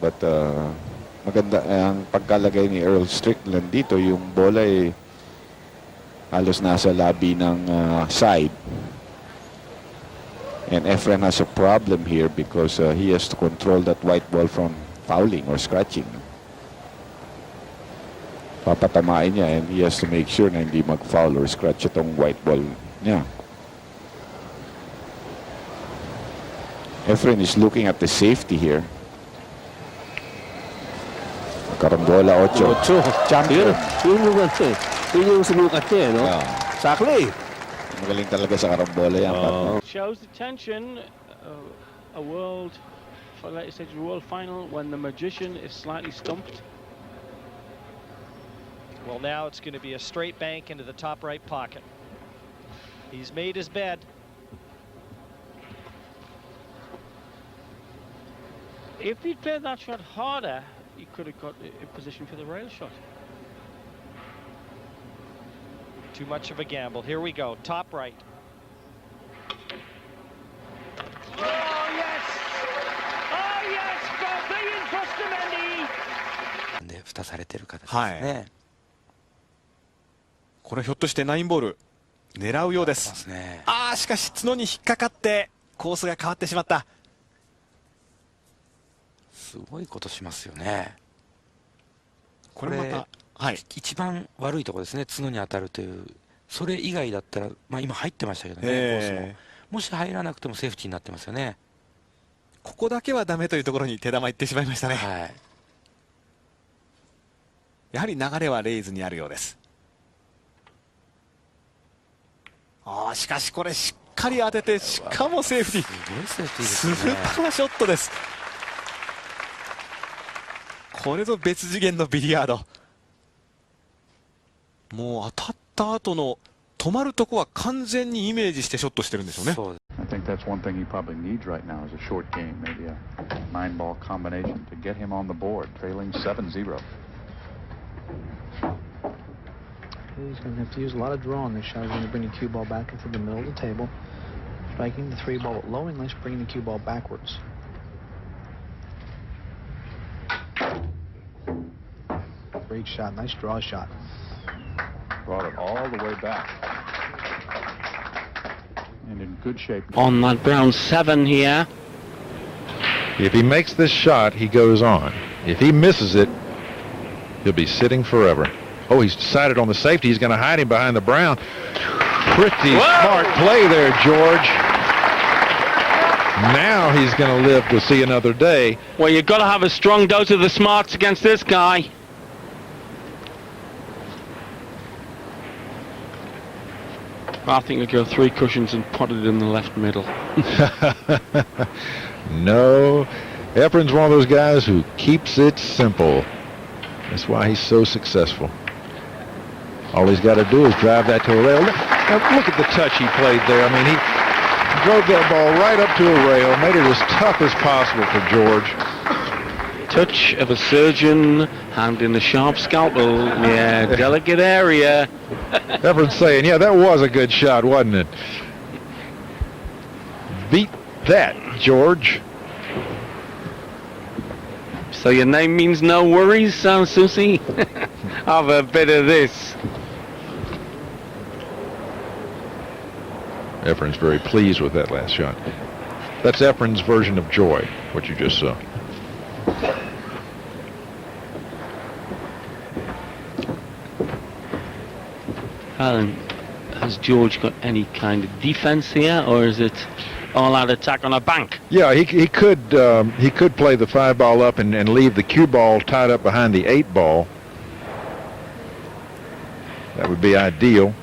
But maganda ang pagkalagay ni Earl Strickland dito, yung bola ay halos nasa labi ng side. And Efren has a problem here because he has to control that white ball from fouling or scratching. Papatamain niya and he has to make sure na hindi mag-foul or scratch itong white ball niya. Efren is looking at the safety here. Karambola 8. Champion. Yun yung sumukat niya, no? Exactly. Magaling talaga sa karambola yan. Shows the tension. A world, for latest stage world final when the magician is slightly stumped. Well, now it's going to be a straight bank into the top right pocket. He's made his bed. If he'd played that shot harder, he could have got in position for the rail shot. Too much of a gamble. Here we go. Top right. Oh, yes! Oh, yes! Brilliant Postamendi! で蓋されてる形ですはいね。これひょっとして9ボール狙うようです。ああ、しかし角に引っかかってコースが変わってしまった。すごいことしますよね。これまた、はい、一番悪いところですね、角に当たるという、それ以外だったら、まあ、今入ってましたけどね、コースも、もし入らなくてもセーフティーになってますよね。ここだけはダメというところに手玉いってしまいましたね。はい、やはり流れはレイズにあるようです。ああ、しかしこれ、しっかり当てて、しかもセーフティー、すごいセーフティーですね。スーパーショットです。これぞ別次元のビリヤード。もう当たった後の止まるとこは完全にイメージしてショットしてるんでしょうね。I think that's one thing he probably needs right now is a short game, maybe a 9-ball combination to get him on the board, trailing 7-0. He's going to have to use a lot of draw on this shot. He's going to bring the cue ball back into the middle of the table, striking the 3-ball at low English, bringing the cue ball backwards. Great shot, nice draw shot. Brought it all the way back. And in good shape. On that brown 7 here. If he makes this shot, he goes on. If he misses it, he'll be sitting forever. Oh, he's decided on the safety. He's going to hide him behind the brown. Pretty smart play there, George. Now he's going to live to see another day. Well, you've got to have a strong dose of the smarts against this guy. I think we'll go 3 cushions and put it in the left middle. No, Efren's one of those guys who keeps it simple. That's why he's so successful. All he's got to do is drive that to a rail. Now look at the touch he played there. I mean, drove that ball right up to a rail, made it as tough as possible for George. Touch of a surgeon, handling a sharp scalpel. Yeah, delicate area. Efren's saying, yeah, that was a good shot, wasn't it? Beat that, George. So your name means no worries, Susie? Have a bit of this. Efren's very pleased with that last shot. That's Efren's version of joy, what you just saw. Alan, has George got any kind of defense here, or is it all-out attack on a bank? Yeah, he could play the 5 ball up and leave the cue ball tied up behind the 8 ball. That would be ideal.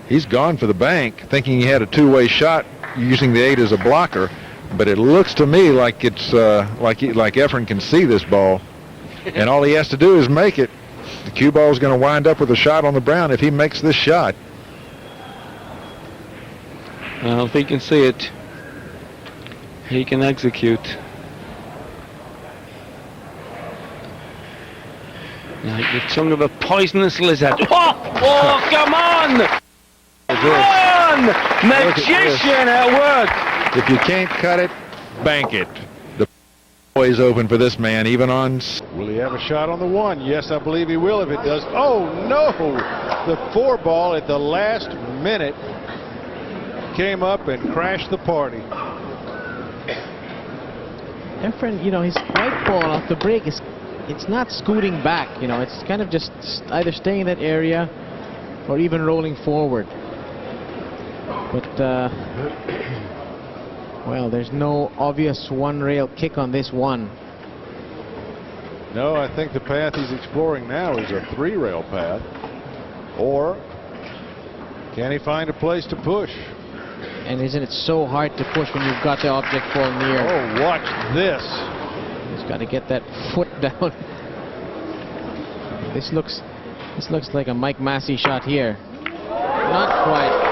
He's gone for the bank, thinking he had a two-way shot using the 8 as a blocker, but it looks to me like it's like Efren can see this ball, and all he has to do is make it. The cue ball is going to wind up with a shot on the brown if he makes this shot. Well, if he can see it, he can execute. Like the tongue of a poisonous lizard. Oh, come on! Come on! Magician at work! If you can't cut it, bank it. The always open for this man, even on... Will he have a shot on the 1? Yes, I believe he will if it does. Oh, no! The 4 ball at the last minute came up and crashed the party. Efren, you know, his white ball off the break it's not scooting back, you know, it's kind of just either staying in that area or even rolling forward. But well, there's no obvious one-rail kick on this one. No, I think the path he's exploring now is a 3-rail path. Or can he find a place to push? And isn't it so hard to push when you've got the object fall near? Oh, watch this. He's got to get that foot down. This looks like a Mike Massey shot here. Not quite.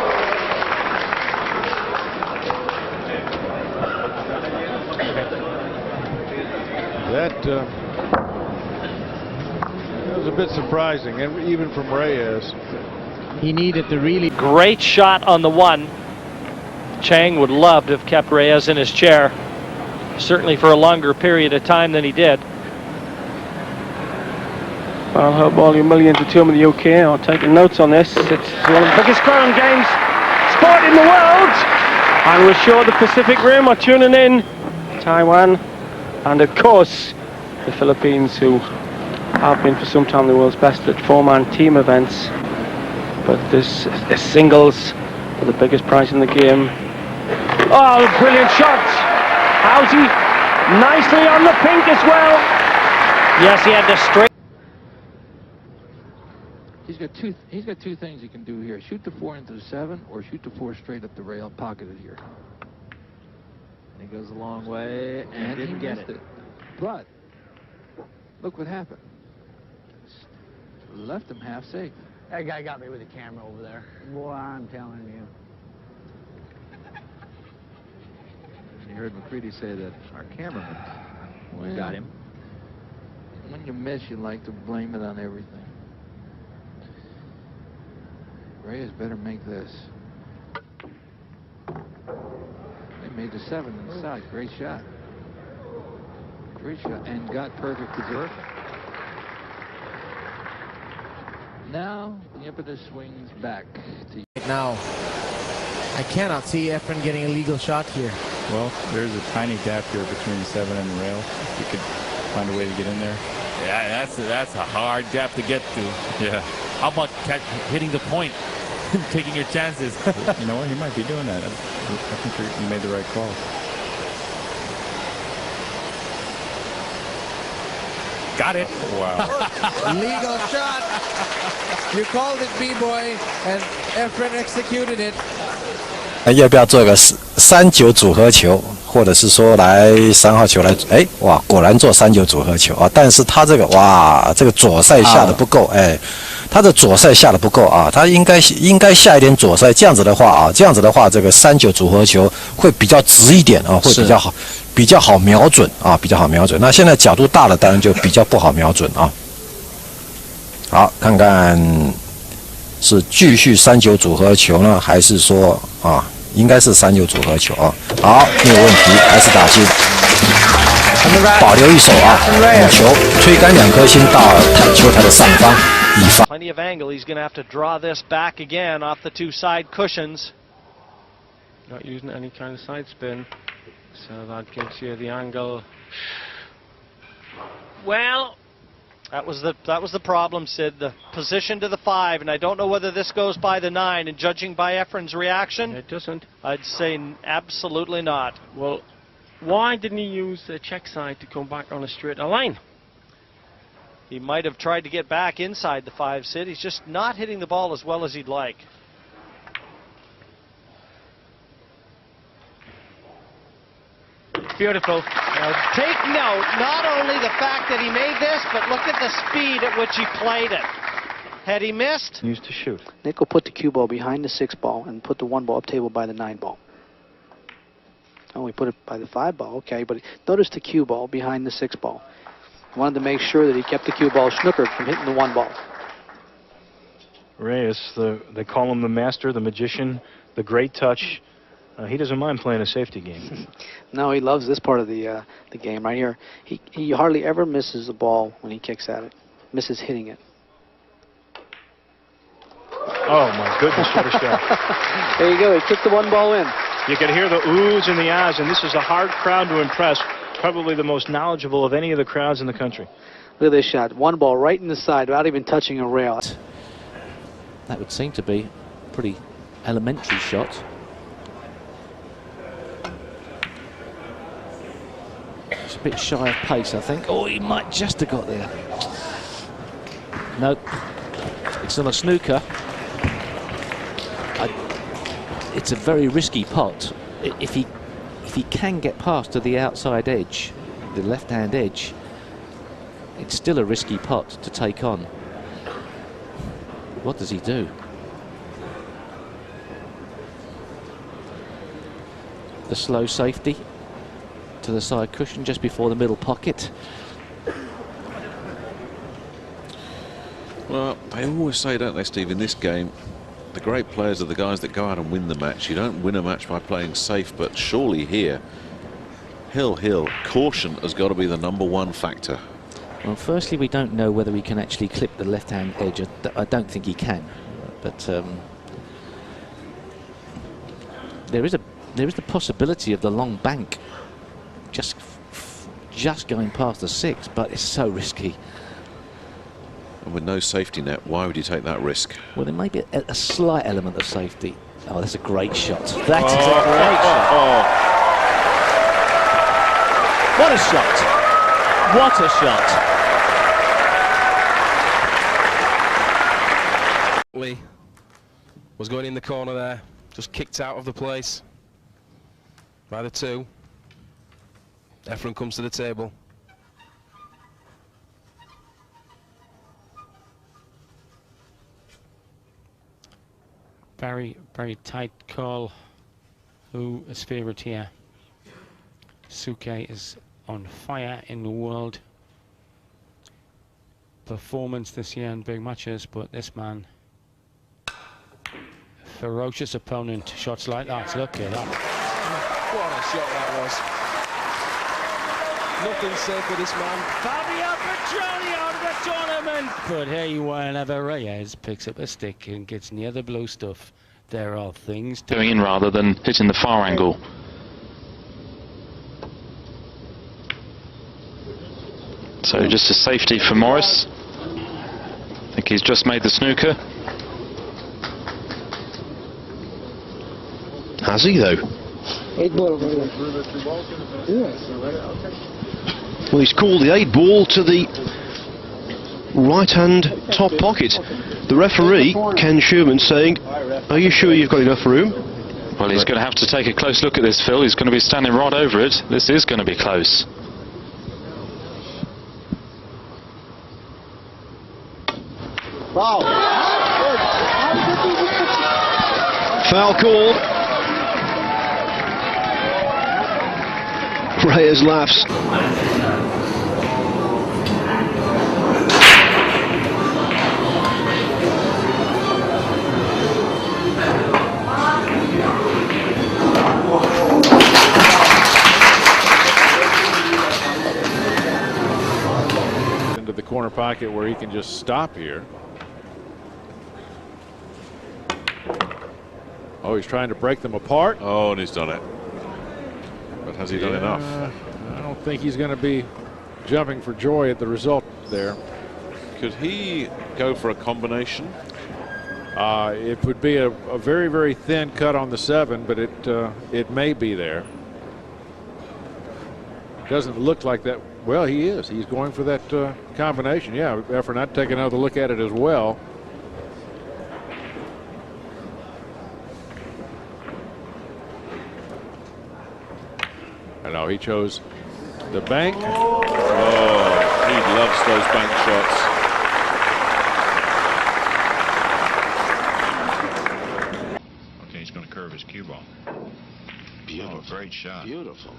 That was a bit surprising, and even from Reyes. He needed to really... Great shot on the 1. Chang would love to have kept Reyes in his chair, certainly for a longer period of time than he did. Well, I hope all you millions of them in the UK are taking notes on this. It's one of the biggest Crown Games sport in the world, and we're sure the Pacific Rim are tuning in. Taiwan, and of course the Philippines, who have been for some time the world's best at 4-man team events. But this is singles for the biggest prize in the game. Oh, brilliant shot! Howsey nicely on the pink as well. Yes, he had the straight. He's got two things he can do here: shoot the 4 into the 7, or shoot the 4 straight up the rail, pocketed here. And he goes a long way and didn't get it. But look what happened. Left him half safe. That guy got me with the camera over there. Boy, I'm telling you. You heard McCready say that our cameraman got him. When you miss, you like to blame it on everything. Reyes better make this. They made the 7 inside. Great shot. Great shot. And got perfect position. Now the impetus swings back to... Now, I cannot see Efren getting a legal shot here. Well, there's a tiny gap here between the 7 and the rail. If you could find a way to get in there. Yeah, that's a hard gap to get to. Yeah. How about hitting the point, taking your chances? You know what? He might be doing that. I think you made the right call. Got it. Wow. Legal shot. You called it, B-boy, and Efren executed it. 要不要做个3-9组合球，或者是说来3号球来？哎，哇，果然做3-9组合球啊！但是他这个哇，这个左塞下的不够，哎，他的左塞下的不够啊，他应该下一点左塞，这样子的话，这个3-9组合球会比较直一点啊，会比较好瞄准啊，比较好瞄准。那现在角度大了，当然就比较不好瞄准啊。好，看看是继续3-9组合球呢，还是说啊，应该是3-9组合球啊。好，没有问题，还是打进。保留一手啊，母球推杆2颗星到球台的上方，以防。 Plenty of angle. He's going to have to draw this back again off the 2 side cushions. Not using any kind of side spin, so that gives you the angle. Well, that was the problem, Sid. The position to the 5, and I don't know whether this goes by the 9. And judging by Efren's reaction, It doesn't. I'd say absolutely not. Well, why didn't he use the check side to come back on a straighter line? He might have tried to get back inside the 5, Sid. He's just not hitting the ball as well as he'd like. Beautiful. Now, take note, not only the fact that he made this, but look at the speed at which he played it. Had he missed? Used to shoot. Nick will put the cue ball behind the 6 ball and put the 1 ball up table by the 9 ball. Oh, we put it by the 5 ball, okay, but notice the cue ball behind the 6 ball. Wanted to make sure that he kept the cue ball snookered from hitting the 1 ball. Reyes, they call him the master, the magician, the great touch. He doesn't mind playing a safety game. No, he loves this part of the game right here. He hardly ever misses the ball when he kicks at it. Misses hitting it. Oh my goodness, what a shot. There you go, he kicked the 1 ball in. You can hear the oohs and the ahs, and this is a hard crowd to impress. Probably the most knowledgeable of any of the crowds in the country. Look at this shot. 1 ball right in the side without even touching a rail. That would seem to be a pretty elementary shot. It's a bit shy of pace, I think. Oh, he might just have got there. No, it's on a snooker. It's a very risky pot. If he can get past to the outside edge, the left-hand edge, it's still a risky pot to take on. What does he do? The slow safety to the side cushion just before the middle pocket. Well, they always say, don't they, Steve, in this game, the great players are the guys that go out and win the match. You don't win a match by playing safe, but surely here, Hill, caution has got to be the #1 factor. Well, firstly, we don't know whether he can actually clip the left-hand edge. I don't think he can, but there is the possibility of the long bank just going past the 6, but it's so risky. And with no safety net, why would you take that risk? Well, there may be a slight element of safety. Oh, that's a great shot. That is a great shot. What a shot! What a shot! Lee was going in the corner there, just kicked out of the place by the 2. Efren comes to the table. Very, very tight call. Who is favourite here? Suke is on fire in the world performance this year in big matches, but this man, ferocious opponent. Shots like that, look at that. What a shot that was. Nothing safe for this man. Fabio Petroni out of the tournament. But hey, whenever Reyes picks up a stick and gets near the blue stuff, there are things to going in rather than hitting the far angle. So just a safety for Morris. I think he's just made the snooker. Has he though? 8 ball. Well, he's called the 8 ball to the right-hand top pocket. The referee, Ken Sherman, saying, "Are you sure you've got enough room?" Well, he's going to have to take a close look at this, Phil. He's going to be standing right over it. This is going to be close. Wow. Foul call. Reyes laughs. Into the corner pocket where he can just stop here. Oh, he's trying to break them apart. Oh, and he's done it. But has he done enough? I don't think he's going to be jumping for joy at the result there. Could he go for a combination? It would be a very, very thin cut on the 7, but it may be there. Doesn't look like that. Well, he is. He's going for that combination. Yeah, Efren, I'd take another look at it as well. No, he chose the bank. Oh, he loves those bank shots. Okay, he's going to curve his cue ball. Beautiful. Oh, great shot. Beautiful.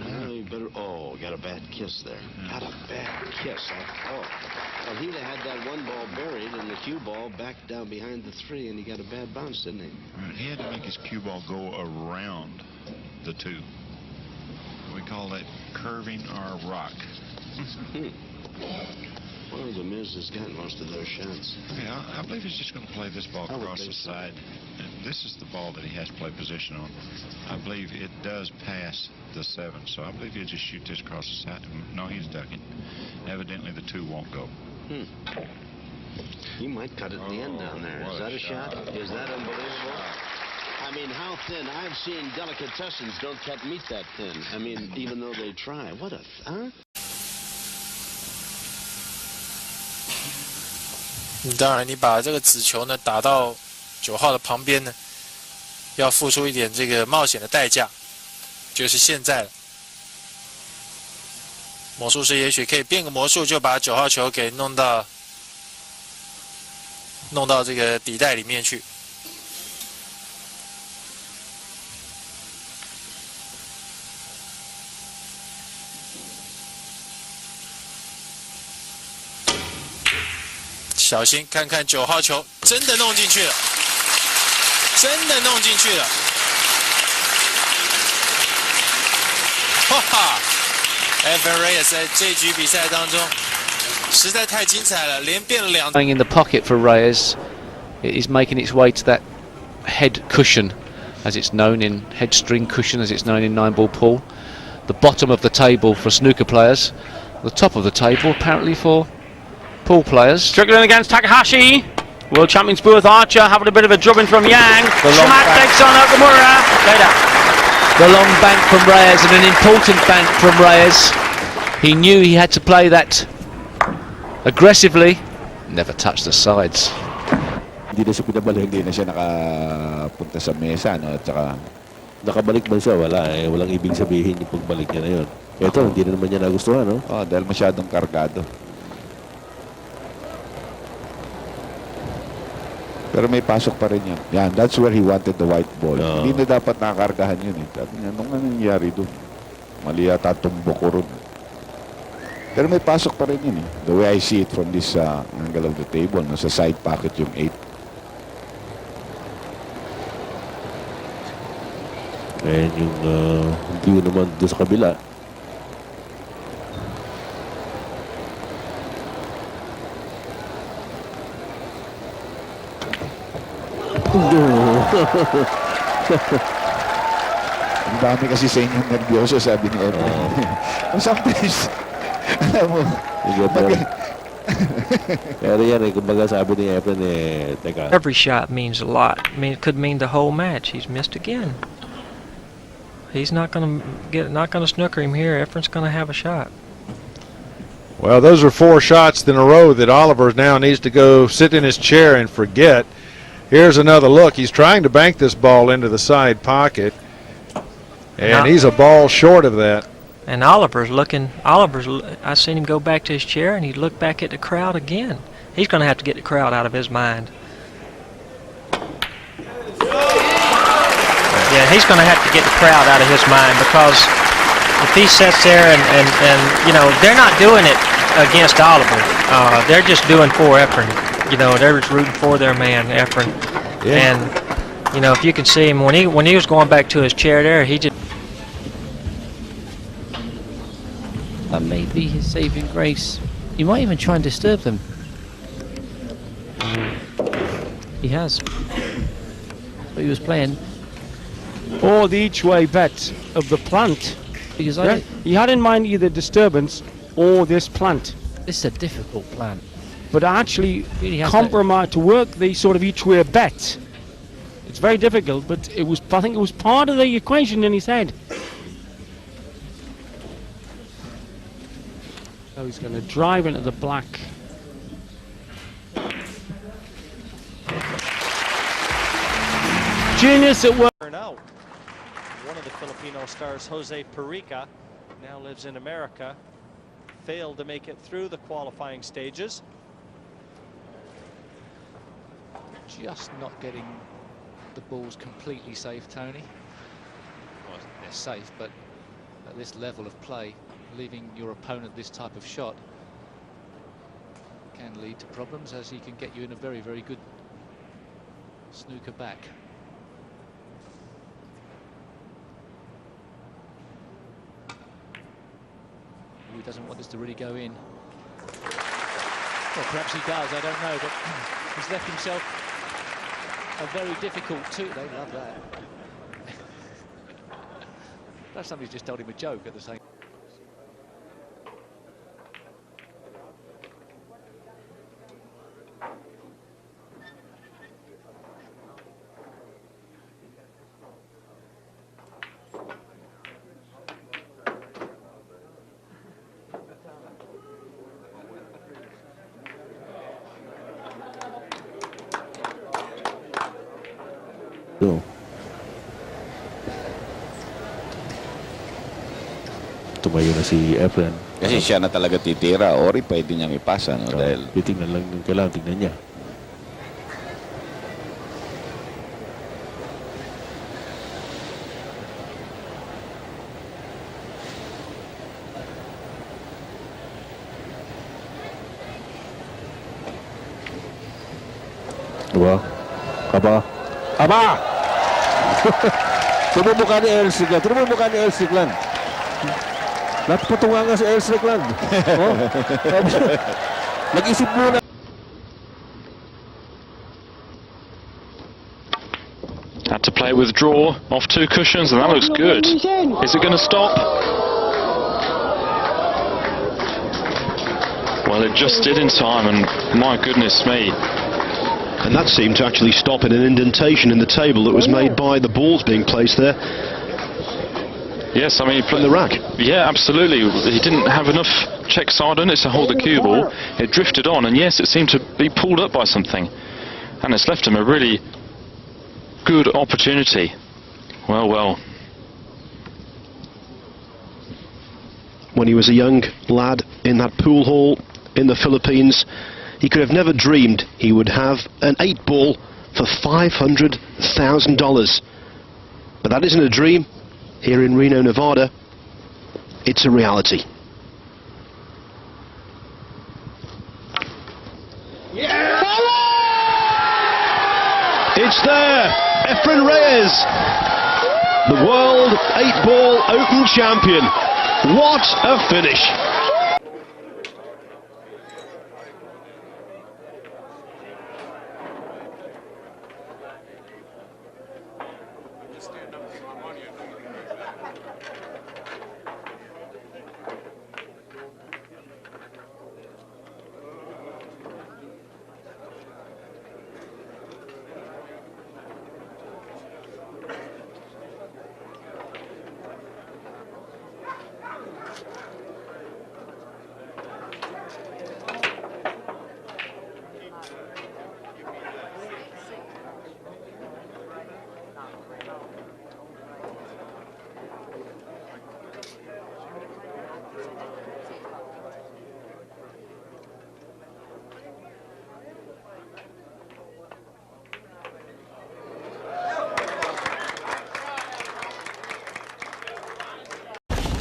Now you better. Oh, got a bad kiss there. Got a bad kiss. Oh. Well, he'd have had that one ball buried and the cue ball back down behind the 3, and he got a bad bounce, didn't he? Right, he had to make his cue ball go around the 2. We call that curving our rock. Well, the Miz has got most of those shots. Yeah, I believe he's just going to play this ball across the side. And this is the ball that he has to play position on. I believe it does pass the 7, so I believe he'll just shoot this across the side. No, he's ducking. Evidently, the 2 won't go. He might cut it in the end down there. Is that a shot? Is that unbelievable? I mean, how thin? I've seen delicatessens don't cut meat that thin. I mean, even though they try. What a... Huh? 当然，你把这个子球呢打到9号的旁边呢，要付出一点这个冒险的代价，就是现在了。魔术师也许可以变个魔术，就把9号球给弄到这个底袋里面去。小心，看看9号球真的弄进去了，真的弄进去了！哈哈 ，Efren Reyes 在这局比赛当中实在太精彩了，连变了2。Going in the pocket for Reyes, it is making its way to that head cushion, as it's known in head string cushion, as it's known in 9-ball pool. The bottom of the table for snooker players, the top of the table apparently for pool players. Strickland against Takahashi. World champions Booth Archer having a bit of a drubbing from Yang. Shamat takes on Okamura. Later. The long bank from Reyes, and an important bank from Reyes. He knew he had to play that aggressively. Never touched the sides. Hindi na siya pinabalik. Hindi na siya nakapunta sa mesa, no? At saka nakabalik ba siya? Wala eh. Walang ibig sabihin yung pagbalik niya na yun. Ito, hindi na naman niya nagustuhan, no? Oh, dahil masyadong kargado. Pero may pasok pa rin yan. Yan, that's where he wanted the white ball. Hindi na dapat nakakargahan yun eh. Anong nangyari doon? Mali yata tumbok ko ron. Pero may pasok pa rin yun eh. The way I see it from this angle of the table, nasa side pocket yung 8. And yung view naman doon sa kabila. Ang dami kasi sa inyong nervyoso, sabi ni Efren. Sometimes, alam mo, pero yan eh, kumbaga sabi ni Efren eh, teka. Every shot means a lot. I mean, it could mean the whole match. He's missed again. He's not going to snooker him here. Efren's going to have a shot. Well, those are 4 shots in a row that Oliver now needs to go sit in his chair and forget. Here's another look. He's trying to bank this ball into the side pocket, and he's a ball short of that. And Oliver's looking. I've seen him go back to his chair, and he looked back at the crowd again. He's going to have to get the crowd out of his mind. Yeah, he's going to have to get the crowd out of his mind, because if he sits there and you know, they're not doing it against Oliver. They're just doing for Efren. You know, they're just rooting for their man, Efren. Yeah. And you know, if you can see him when he was going back to his chair there, he just. That may be his saving grace. He might even try and disturb them. He has. That's what he was playing. Or the each-way bet of the plant. Because he had in mind either disturbance or this plant. This is a difficult plant. But actually Really has compromise to work the sort of each-way bet. It's very difficult, but it was. I think it was part of the equation in his head. So he's going to drive into the black. Genius at work. Out. One of the Filipino stars, Jose Perica, now lives in America. Failed to make it through the qualifying stages. Just not getting the balls completely safe, Tony. Well, they're safe, but at this level of play, leaving your opponent this type of shot can lead to problems, as he can get you in a very, very good snooker back. He doesn't want this to really go in. Well, perhaps he does, I don't know, but he's left himself a very difficult two. They love that. Perhaps somebody's just told him a joke at the same time. So. Tumayo na si Efren. Kasi siya na talaga titira. Ori pwede niyang ipasa. No? Dahil titingnan lang yung kailangan tingnan niya. Diba? Aba! Tumumukha ni El Strickland. Tumumukha ni El Strickland. Napatunga nga si El Strickland. Oh? Nag-isip muna. Had to play with draw off 2 cushions, and that looks good. Is it going to stop? Well, it just did in time, and my goodness me. And that seemed to actually stop in an indentation in the table that was made by the balls being placed there. Yes, I mean, from the rack. Yeah, absolutely. He didn't have enough check side on it to hold the cue ball. It drifted on, and yes, it seemed to be pulled up by something. And it's left him a really good opportunity. Well, well. When he was a young lad in that pool hall in the Philippines, he could have never dreamed he would have an 8-ball for $500,000. But that isn't a dream. Here in Reno, Nevada, it's a reality. Yeah! It's there! Efren Reyes, the World 8-Ball Open Champion. What a finish!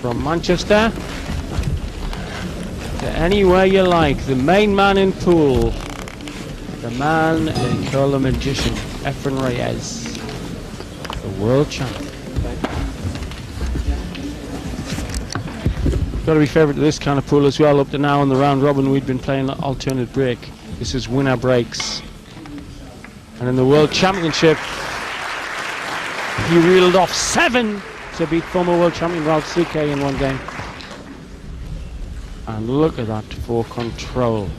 from Manchester to anywhere you like. The main man in pool, the man they call the magician, Efren Reyes, the world champion. Got to be favourite to this kind of pool as well. Up to now in the round robin, we've been playing alternate break. This is winner breaks. And in the World Championship, he reeled off 7 to beat former world champion Ralph Suke in one game. And look at that for control.